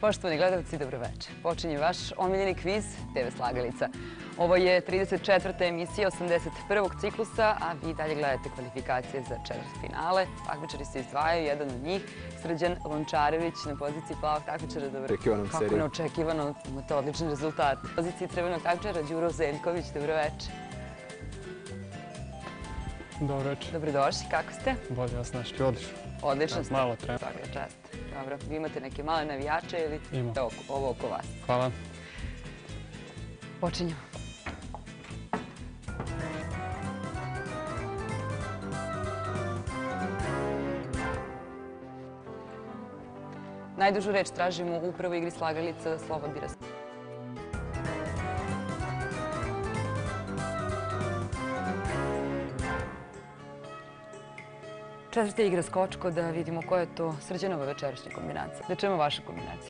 Poštovani gledalci, dobroveče. Počinje vaš omiljeni kviz TV Slagalica. Ovo je 34. emisija 81. ciklusa, a vi dalje gledate kvalifikacije za četvrtfinale. Takmičari se izdvajaju, jedan od njih, Srđan Lončarević na poziciji plavog takmičara. Kako neočekivano, imate odličan rezultat. Na poziciji crvenog takmičara Đuro Zeljković, dobroveče. Dobroveče. Dobrodošli, kako ste? Bolje vas našli, odlično. Odlično ste. Malo treba. Svaka čast. Dobro, vi imate neke male navijače ili Imam. ovo oko vas? Hvala. Počinjemo. Najdužu reč tražimo u prvoj igri Slagalica, slova bira. Četvrta igra Skočko, da vidimo koja je to Srđanova večerašnja kombinacija. Da čujemo vašu kombinaciju.